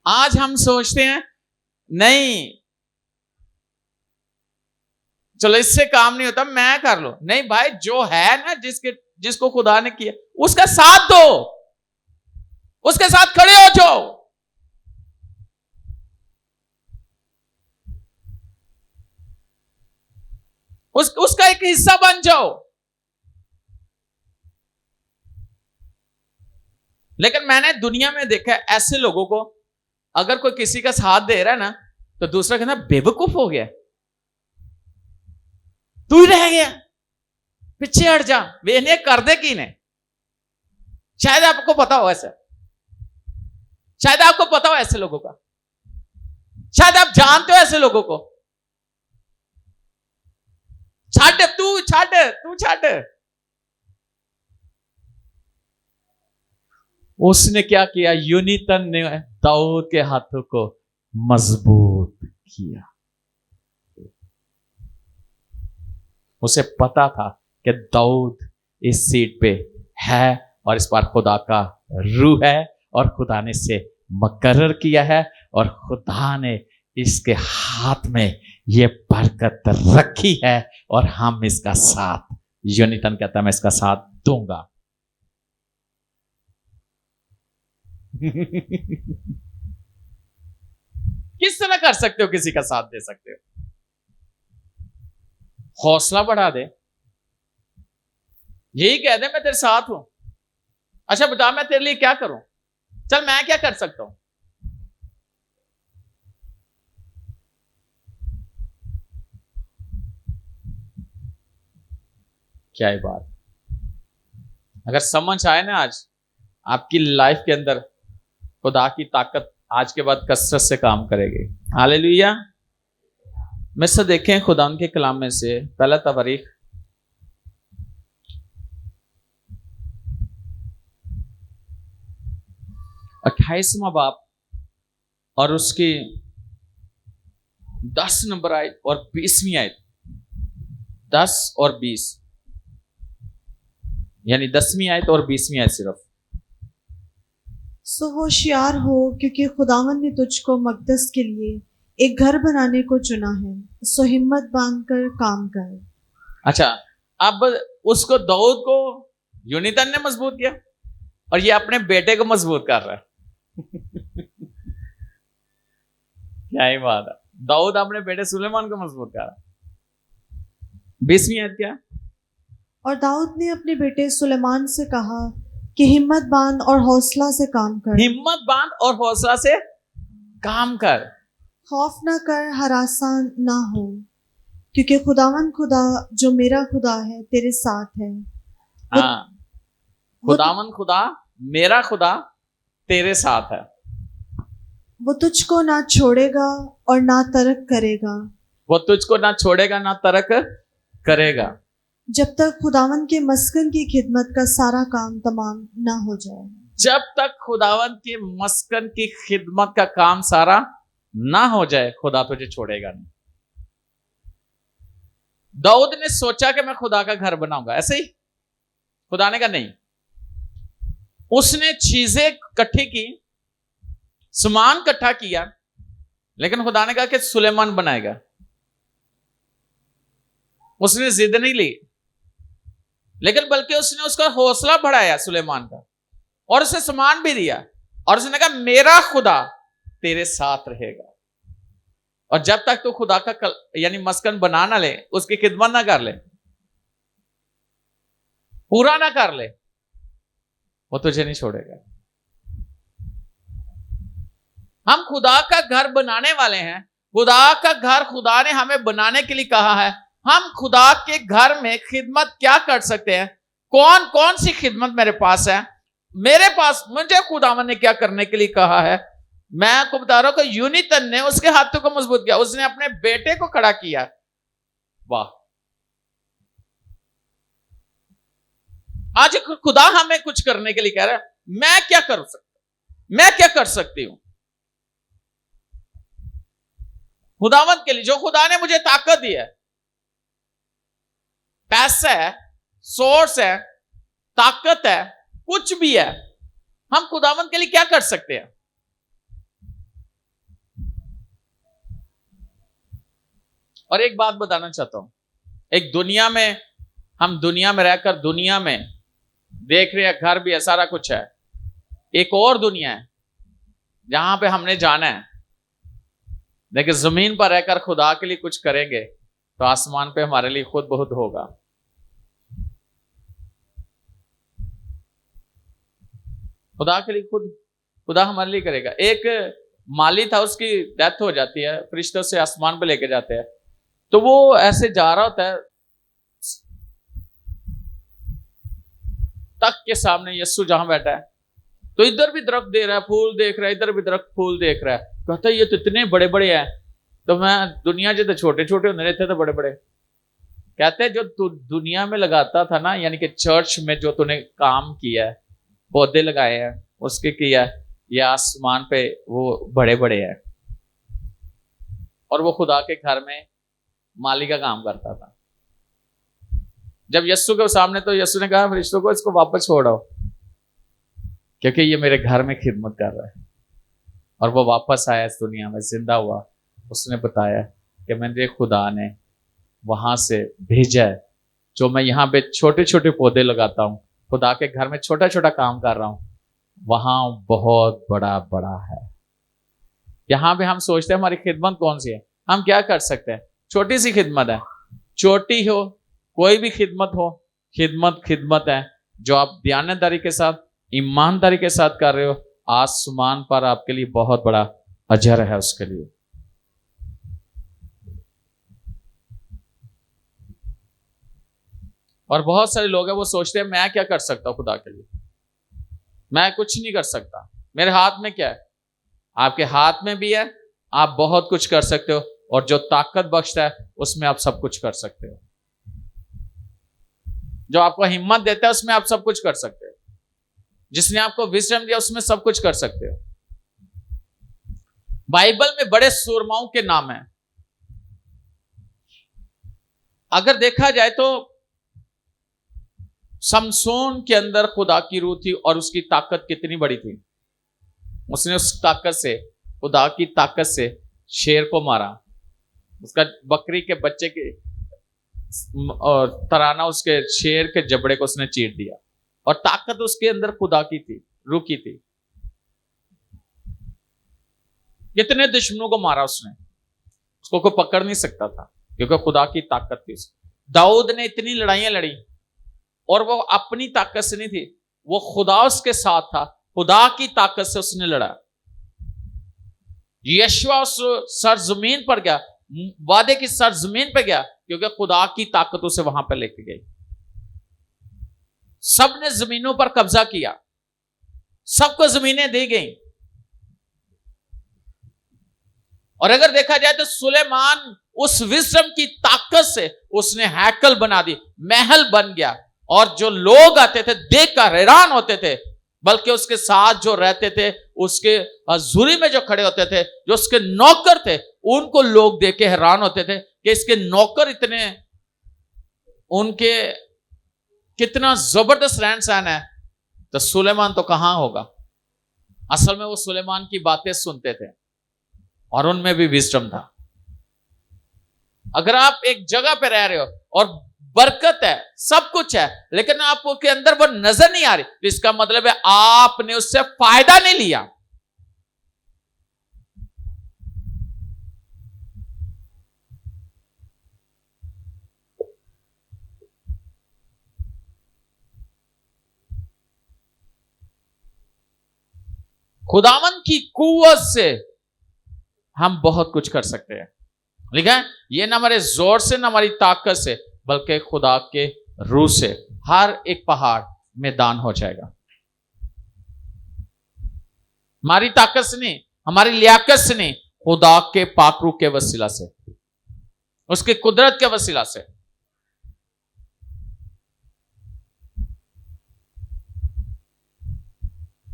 आज हम सोचते हैं नहीं चलो इससे काम नहीं होता, मैं कर लो। नहीं भाई, जो है ना जिसको खुदा ने किया उसका साथ दो, उसके साथ खड़े हो जाओ। उसका एक हिस्सा बन जाओ। लेकिन मैंने दुनिया में देखा है ऐसे लोगों को, अगर कोई किसी का साथ दे रहा है ना तो दूसरा कहना बेवकूफ हो गया, तू ही रह गया, पीछे हट जा, वे इन्हें कर दे कि ने। शायद आपको पता हो ऐसा, शायद आपको पता हो ऐसे लोगों का, शायद आप जानते हो ऐसे लोगों को। छाड़, तू छाड़। उसने क्या किया? यूनितन ने दाऊद के हाथों को मजबूत किया। उसे पता था कि दाऊद इस सीट पे है और इस पर खुदा का रूह है और खुदा ने इसे मुकर्रर किया है और खुदा ने इसके हाथ में ये बरकत रखी है और हम इसका साथ, यूनितन कहता है मैं इसका साथ दूंगा। किस तरह कर सकते हो? किसी का साथ दे सकते हो, हौसला बढ़ा दे, यही कह दे मैं तेरे साथ हूं। अच्छा बता मैं तेरे लिए क्या करूं, चल मैं क्या कर सकता हूं। क्या है बात, अगर समझ आए ना आज आपकी लाइफ के अंदर, खुदा की ताकत आज के बाद कसरत से काम करेगी। हालेलुया। मैं से देखें खुदा के कलाम में से पहला तवारीख 28वां बाब और उसकी 10 नंबर आयत और 20वीं आयत, 10 और 20 यानी 10वीं आयत और 20वीं आयत सिर्फ। सो होशियार हो, क्योंकि खुदावन ने तुझको मकदस के लिए एक घर बनाने को चुना है, सो हिम्मत बांधकर काम कर। अच्छा, अब उसको दाऊद को यूनितन ने मजबूत किया और ये अपने बेटे को मजबूत कर रहा है। क्या ही बात है, दाऊद अपने बेटे सुलेमान को मजबूत कर रहा है। 20वीं आयत क्या? और दाऊद ने अपने बेटे सुलेमान से कहा कि हिम्मत बांध और हौसला से काम कर। हिम्मत बांध और हौसला से काम कर, खौफ न कर, हरासा ना हो, क्योंकि खुदावन खुदा जो मेरा खुदा है तेरे साथ है। हाँ, खुदावन खुदा मेरा खुदा तेरे साथ है। वो तुझको ना छोड़ेगा और ना तर्क करेगा। वो तुझको ना छोड़ेगा ना तर्क करेगा, जब तक खुदावन के मस्कन की खिदमत का सारा काम तमाम ना हो जाए। जब तक खुदावन के मस्कन की खिदमत का काम सारा ना हो जाए, खुदा तुझे छोड़ेगा नहीं। दाऊद ने सोचा कि मैं खुदा का घर बनाऊंगा, ऐसे ही। खुदा ने कहा नहीं। उसने चीजें इकट्ठी की, सामान इकट्ठा किया, लेकिन खुदा ने कहा कि सुलेमान बनाएगा। उसने जिद नहीं ली, लेकिन बल्कि उसने उसका हौसला बढ़ाया सुलेमान का, और उसे सामान भी दिया, और उसने कहा मेरा खुदा तेरे साथ रहेगा। और जब तक तू खुदा का यानी मस्कन बना ना ले, उसकी खिदमत ना कर ले, पूरा ना कर ले, वो तुझे नहीं छोड़ेगा। हम खुदा का घर बनाने वाले हैं। खुदा का घर खुदा ने हमें बनाने के लिए कहा है। हम खुदा के घर में खिदमत क्या कर सकते हैं? कौन कौन सी खिदमत मेरे पास है? मेरे पास मुझे खुदावन ने क्या करने के लिए कहा है? मैं आपको बता रहा हूं कि यूनितन ने उसके हाथों को मजबूत किया, उसने अपने बेटे को खड़ा किया। वाह! आज खुदा हमें कुछ करने के लिए कह रहा है। मैं क्या कर सकता, मैं क्या कर सकती हूं खुदावंत के लिए? जो खुदा ने मुझे ताकत दी है, पैसा है, सोर्स है, ताकत है, कुछ भी है, हम खुदावंत के लिए क्या कर सकते हैं? और एक बात बताना चाहता हूं, एक दुनिया में, हम दुनिया में रहकर दुनिया में देख रहे हैं, घर भी है, सारा कुछ है। एक और दुनिया है जहां पे हमने जाना है, लेकिन जमीन पर रहकर खुदा के लिए कुछ करेंगे तो आसमान पे हमारे लिए खुद बहुत होगा। खुदा के लिए खुदा हमारे लिए करेगा। एक माली था, उसकी डेथ हो जाती है, फरिश्तों से आसमान पे लेके जाते हैं, तो वो ऐसे जा रहा होता है, तख्त के सामने यीशु जहां बैठा है, तो इधर भी दरख्त दे रहा है, फूल देख रहा है, इधर भी दरख्त फूल देख रहा है। कहता है ये तो इतने बड़े बड़े हैं, तो मैं दुनिया जो तो छोटे छोटे होने रहते तो बड़े बड़े। कहते हैं जो तू दुनिया में लगाता था ना, यानी कि चर्च में जो तूने काम किया है, पौधे लगाए हैं, उसके किया, ये आसमान पे वो बड़े बड़े हैं। और वो खुदा के घर में माली का काम करता था। जब यीशु के सामने, तो यीशु ने कहा फरिश्तों को इसको वापस छोड़ो, क्योंकि ये मेरे घर में खिदमत कर रहा है। और वो वापस आया इस दुनिया में, जिंदा हुआ। उसने बताया कि मेरे खुदा ने वहां से भेजा है, जो मैं यहाँ पे छोटे छोटे पौधे लगाता हूँ, खुदा के घर में छोटा छोटा काम कर रहा हूँ, वहां बहुत बड़ा बड़ा है। यहाँ पे हम सोचते हैं हमारी खिदमत कौन सी है, हम क्या कर सकते हैं? छोटी सी खिदमत है, छोटी हो, कोई भी खिदमत हो, खिदमत है जो आप दयानतदारी के साथ, ईमानदारी के साथ कर रहे हो, आसमान पर आपके लिए बहुत बड़ा अजर है उसके लिए। और बहुत सारे लोग हैं, वो सोचते हैं मैं क्या कर सकता हूं खुदा के लिए, मैं कुछ नहीं कर सकता, मेरे हाथ में क्या है? आपके हाथ में भी है, आप बहुत कुछ कर सकते हो, और जो ताकत बख्शता है उसमें आप सब कुछ कर सकते हो। जो आपको हिम्मत देता है उसमें आप सब कुछ कर सकते हो। जिसने आपको विजडम दिया उसमें सब कुछ कर सकते हो। बाइबल में बड़े सूरमाओं के नाम हैं। अगर देखा जाए तो समसून के अंदर खुदा की रूह थी, और उसकी ताकत कितनी बड़ी थी। उसने उस ताकत से, खुदा की ताकत से शेर को मारा, उसका बकरी के बच्चे के और तराना उसके शेर के जबड़े को उसने चीर दिया, और ताकत उसके अंदर खुदा की थी, रूह की थी। कितने दुश्मनों को मारा उसने, उसको कोई पकड़ नहीं सकता था, क्योंकि खुदा की ताकत थी। दाऊद ने इतनी लड़ाइयां लड़ी, और वो अपनी ताकत से नहीं थी, वो खुदा उसके साथ था, खुदा की ताकत से उसने लड़ा। यशवा उस सरजमीन पर गया, वादे की सरजमीन पर गया, क्योंकि खुदा की ताकत उसे वहां पर लेके गई। सबने जमीनों पर कब्जा किया, सबको जमीनें दी गई। और अगर देखा जाए तो सुलेमान उस विजडम की ताकत से उसने हैकल बना दी, महल बन गया, और जो लोग आते थे देखकर हैरान होते थे, बल्कि उसके साथ जो रहते थे, उसके हजूरी में जो खड़े होते थे, जो उसके नौकर थे, उनको लोग देख के हैरान होते थे कि इसके नौकर इतने उनके कितना जबरदस्त रहन सहन है, तो सुलेमान तो कहां होगा। असल में वो सुलेमान की बातें सुनते थे और उनमें भी विजडम था। अगर आप एक जगह पे रह रहे हो और बरकत है, सब कुछ है, लेकिन आपके अंदर वो नजर नहीं आ रही, तो इसका मतलब है आपने उससे फायदा नहीं लिया। खुदावन की कुव्वत से हम बहुत कुछ कर सकते हैं। लिखा है, ये ना हमारे जोर से ना हमारी ताकत से, बल्कि खुदा के रूह से हर एक पहाड़ मैदान हो जाएगा। हमारी ताकत से नहीं, हमारी लियाकत से नहीं, खुदा के पाक रूह के वसीला से, उसके कुदरत के वसीला से।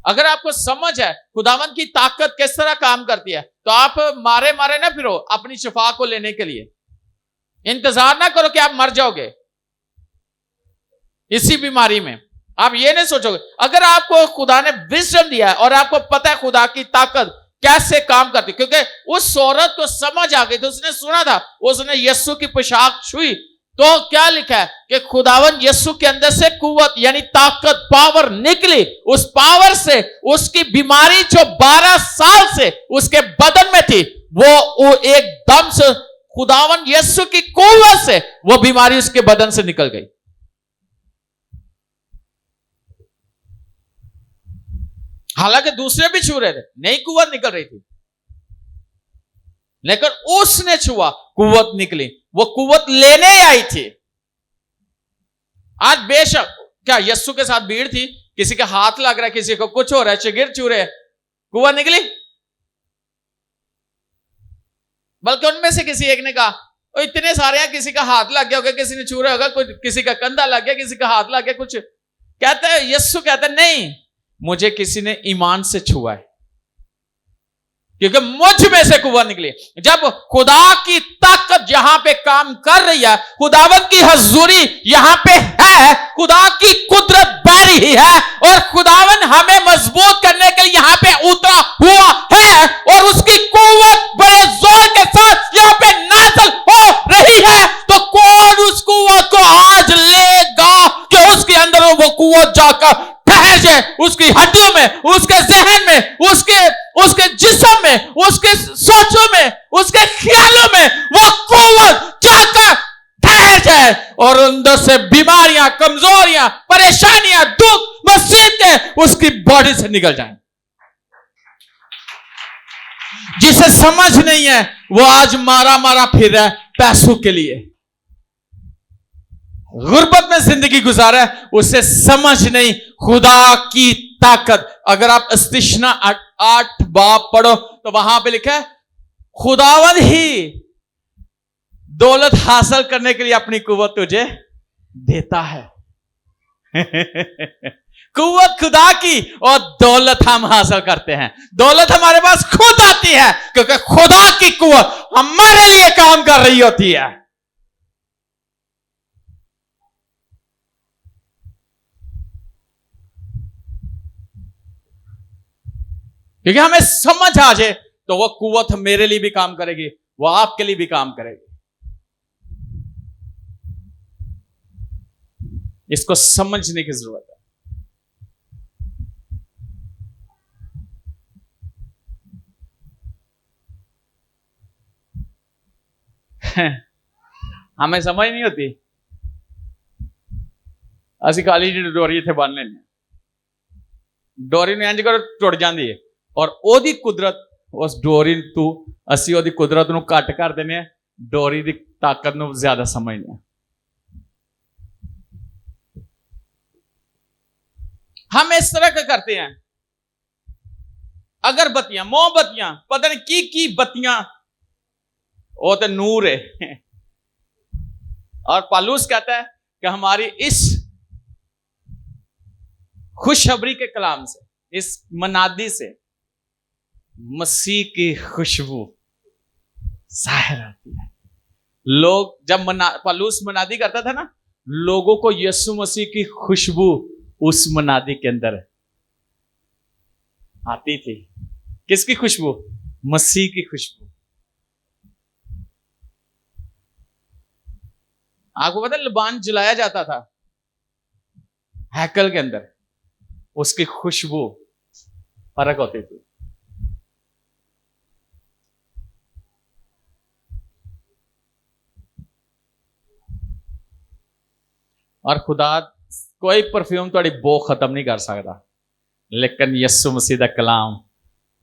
अगर आपको समझ है खुदावन की ताकत किस तरह काम करती है, तो आप मारे मारे ना फिरो अपनी शिफा को लेने के लिए। इंतजार ना करो कि आप मर जाओगे इसी बीमारी में। आप ये नहीं सोचोगे, अगर आपको खुदा ने विजडम दिया है और आपको पता है खुदा की ताकत कैसे काम करती, क्योंकि उस औरत को समझ आ गई थी, उसने सुना था, उसने यीशु की पोशाक छुई, तो क्या लिखा है कि खुदावन यीशु के अंदर से कुव्वत यानी ताकत, पावर निकली। उस पावर से उसकी बीमारी जो 12 साल से उसके बदन में थी, वो एकदम से खुदावन यीशु की कुव्वत से वो बीमारी उसके बदन से निकल गई। हालांकि दूसरे भी छू रहे थे, नई कुव्वत निकल रही थी, लेकिन उसने छुआ, कुव्वत निकली। वो कुव्वत लेने आई थी। आज बेशक क्या यीशु के साथ भीड़ थी, किसी का हाथ लग रहा है, किसी को कुछ हो रहा है, चिगिर चू रहे, कुव्वत निकली। बल्कि उनमें से किसी एक ने कहा, ओ इतने सारे हैं, किसी का हाथ लग गया होगा, किसी ने छू रहा होगा, कुछ किसी का कंधा लग गया, किसी का हाथ लग गया, कुछ कहता है। यीशु कहता है नहीं, मुझे किसी ने ईमान से छुआ है, क्योंकि मुझ में से कुव्वत निकली। जब खुदा की ताकत यहां पे काम कर रही है, खुदावंत की हजूरी यहां पे है, खुदा की कुदरत बह रही है, और खुदावन हमें मजबूत करने के लिए यहां पे उतरा हुआ है, और उसकी कुव्वत बड़े जोर के साथ यहां पे नाज़िल हो रही है, तो कौन उस कुव्वत को आज लेगा कि उसके अंदर वो कुव्वत जाकर ठहर जाए, उसकी हड्डियों में, उसके जहन में, उसके जिस्म में, उसके सोचों में, उसके ख्यालों में वो कुव्वत जाकर ठहर जाए, और अंदर से बीमारियां, कमजोरियां, परेशानियां, दुख, मुसीबतें उसकी बॉडी से निकल जाएं। जिसे समझ नहीं है वो आज मारा मारा फिर रहा है पैसों के लिए, गुर्बत में जिंदगी गुजारा है, उसे समझ नहीं खुदा की ताकत। अगर आप इस्तिश्ना 8 बाब पढ़ो तो वहां पे लिखा है, खुदावन ही दौलत हासिल करने के लिए अपनी कुव्वत तुझे देता है। कुव्वत खुदा की और दौलत हम हासिल करते हैं। दौलत हमारे पास खुद आती है क्योंकि खुदा की कुव्वत हमारे लिए काम कर रही होती है। क्योंकि हमें समझ आ जाए तो वो कुव्वत मेरे लिए भी काम करेगी, वो आपके लिए भी काम करेगी। इसको समझने की जरूरत है। हमें समझ नहीं होती, असि खाली जी डोरी इत्थे बन लेने, डोरी ने इंज करो टुट जाती है, और ओदी कुदरत उस डोरी तू असी ओदी कुदरत नूं घट कर देने, डोरी की ताकत नूं ज्यादा समझने। हम इस तरह का करते हैं। अगरबत्तियां, मोमबत्तियां, पता नहीं की बत्तियां, वो तो नूर है। और पालूस कहता है कि हमारी इस खुशखबरी के कलाम से, इस मनादी से मसीह की खुशबू जाहिर होती है। लोग जब पालूस मनादी करता था ना, लोगों को यीशु मसीह की खुशबू उस मनादी के अंदर आती थी। किसकी खुशबू? मसीह की खुशबू। आपको पता है लबान जलाया जाता था हैकल के अंदर, उसकी खुशबू फर्क होती थी। और खुदा कोई परफ्यूम थोड़ी बो खत्म नहीं कर सकता, लेकिन यीशु मसीह दा कलाम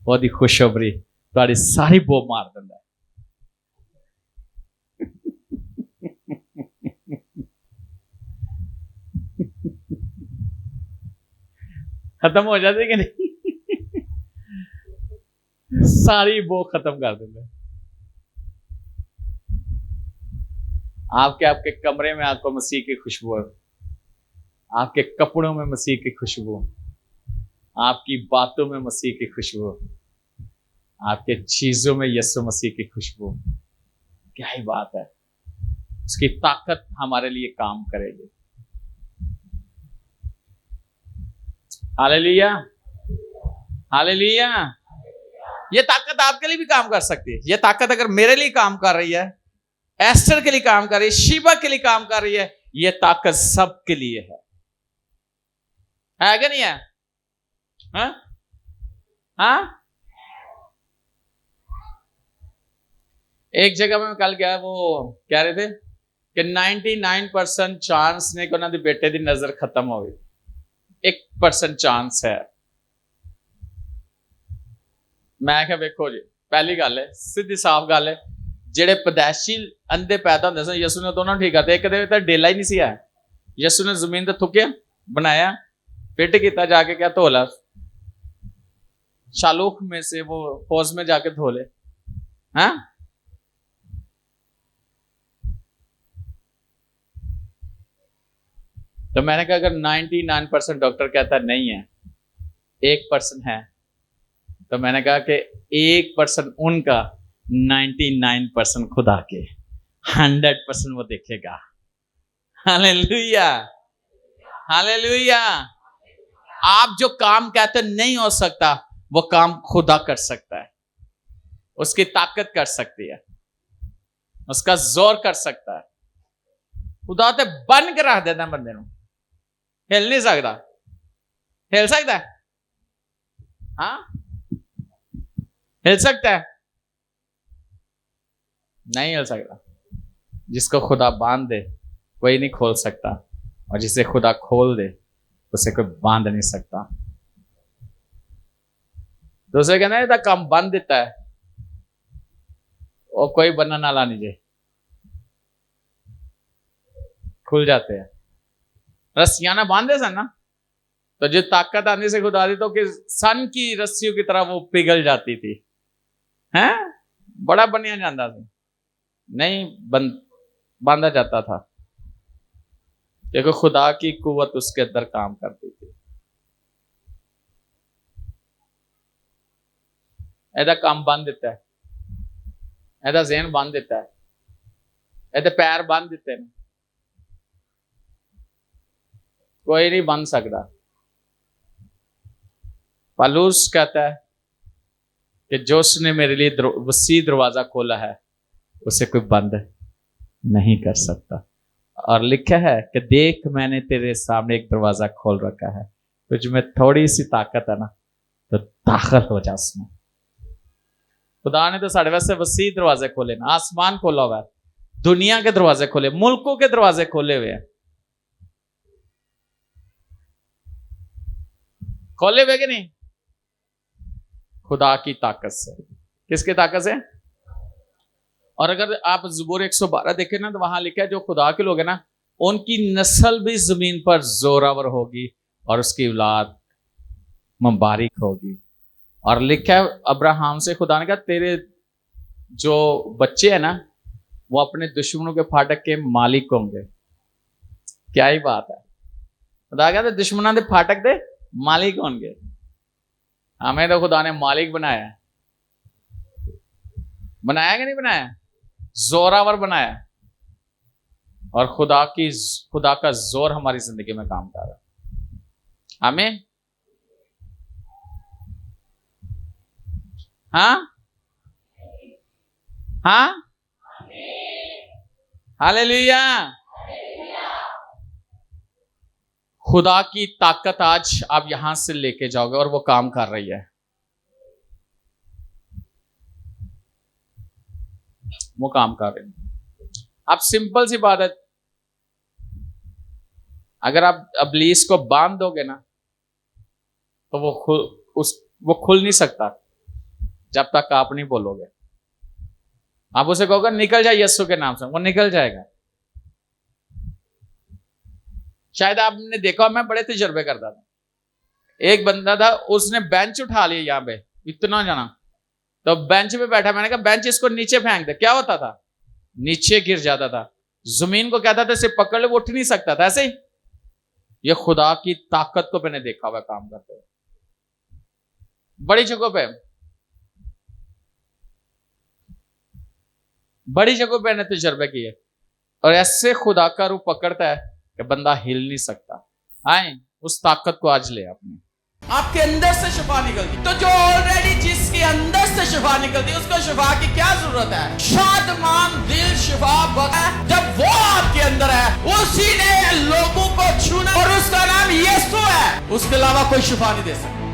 ओदी खुशबरी थोड़ी सारी बो मार दिंदा है। खत्म हो जाती कि नहीं? सारी बो खत्म कर देंगे। आपके कमरे में आपको मसीह की खुशबू है, आपके कपड़ों में मसीह की खुशबू, आपकी बातों में मसीह की खुशबू, आपके चीजों में यीशु मसीह की खुशबू। क्या ही बात है! उसकी ताकत हमारे लिए काम करेगी। Hallelujah, hallelujah. ये ताकत आपके लिए भी काम कर सकती है। ये ताकत अगर मेरे लिए काम कर रही है, एस्टर के लिए काम कर रही है, शीबा के लिए काम कर रही है, ये ताकत सबके लिए है कि नहीं है? हाँ? हाँ? एक जगह में कल गया, वो कह रहे थे कि 99% चांस ने कि उन्होंने बेटे की नजर खत्म हो गई, 1% चांस है। मैं क्या वेखो जी, पहली गल है, सीधी साफ गल है, जेड़े पैदाइशी अंधे पैदा होंदे सन, यीशु ने दोनों ठीक करते। एक दे तो डेला ही नहीं सी है, यीशु ने जमीन ते थुकिया, बनाया, फिट किया, जाके क्या धोला, शालूख में से वो फौज में जाके धो ले। हाँ, तो मैंने कहा अगर 99% डॉक्टर कहता नहीं है, 1% है, तो मैंने कहा कि 1% उनका, 99% खुदा के, 100% वो देखेगा। Hallelujah, hallelujah. आप जो काम कहते नहीं हो सकता, वो काम खुदा कर सकता है। उसकी ताकत कर सकती है, उसका जोर कर सकता है। खुदा तो बन के रख देता बंदे को, हिल नहीं सकता। हिल सकता है? हाँ, हिल सकता है? नहीं हिल सकता। जिसको खुदा बांध दे कोई नहीं खोल सकता, और जिसे खुदा खोल दे उसे कोई बांध नहीं सकता। दूसरे कहना है काम बांध देता है, और कोई बनने वाला नहीं जे, खुल जाते हैं। रस्सियां ना बांधे सन ना, तो जो ताकत आने से खुदा दी तो कि सन की रस्सियों की तरह वो पिघल जाती थी। हैं, बड़ा बनिया जाता था, नहीं बांधा जाता था, क्योंकि खुदा की कुव्वत उसके अंदर काम करती थी। ऐसा काम बांध देता है, ऐसा ज़हन बांध देता है, ऐसे पैर बांध देते हैं, कोई नहीं बांध सकता। पौलुस कहता है कि जो उसने मेरे लिए वसी दरवाजा खोला है उसे कोई बंद नहीं कर सकता। और लिखा है कि देख मैंने तेरे सामने एक दरवाजा खोल रखा है, तुझ में थोड़ी सी ताकत है ना, तो दाखिल हो जा उसमें। खुदा ने तो साढ़े वास्ते वसी दरवाजे खोले ना, आसमान खोला हुआ है, दुनिया के दरवाजे खोले, मुल्कों के दरवाजे खोले हुए हैं। खोले हुए कि नहीं? खुदा की ताकत से। किसकी ताकत से? और अगर आप ज़बूर 112 देखें ना, तो वहां लिखा है जो खुदा के लोग हैं ना, उनकी नस्ल भी जमीन पर जोरावर होगी और उसकी औलाद मुबारक होगी। और लिखा है अब्राहम से खुदा ने कहा तेरे जो बच्चे हैं ना, वो अपने दुश्मनों के फाटक के मालिक होंगे। क्या ही बात है! खुदा कहते दुश्मनों के फाटक के मालिक होंगे। हमें तो खुदा ने मालिक बनाया, बनाया कि नहीं बनाया? जोरावर बनाया। और खुदा का जोर हमारी जिंदगी में काम कर रहा है। आमीन। हाँ हाँ, हालेलुया। खुदा की ताकत आज आप यहां से लेके जाओगे और वो काम कर रही है, वो काम कर रही है। आप सिंपल सी बात है, अगर आप इब्लीस को बांध दोगे ना तो वो खुल नहीं सकता जब तक आप नहीं बोलोगे। आप उसे कहोगे निकल जाए यीशु के नाम से, वो निकल जाएगा। शायद आपने देखा, मैं बड़े तजुर्बे करता था। एक बंदा था, उसने बेंच उठा लिया यहाँ पे, इतना जाना, तो बेंच पे बैठा। मैंने कहा बेंच इसको नीचे फेंक दे। क्या होता था? नीचे गिर जाता था। जमीन को कहता था सिर्फ पकड़ ले, वो उठ नहीं सकता था। ऐसे ही ये खुदा की ताकत को मैंने देखा हुआ काम करते हुए बड़ी जगहों पे, बड़ी जगहों पे मैंने तजुर्बे किए। और ऐसे खुदा का रूप पकड़ता है कि बंदा हिल नहीं सकता। आए उस ताकत को आज ले अपने आपके अंदर से शिफा निकलती, तो जो ऑलरेडी जिसके अंदर से शिफा निकलती उसको शिफा की क्या जरूरत है? शादमान दिल शिफा जब वो आपके अंदर है, उसी ने लोगों को छूना और उसका नाम यीशु है। उसके अलावा कोई शिफा नहीं दे सकता।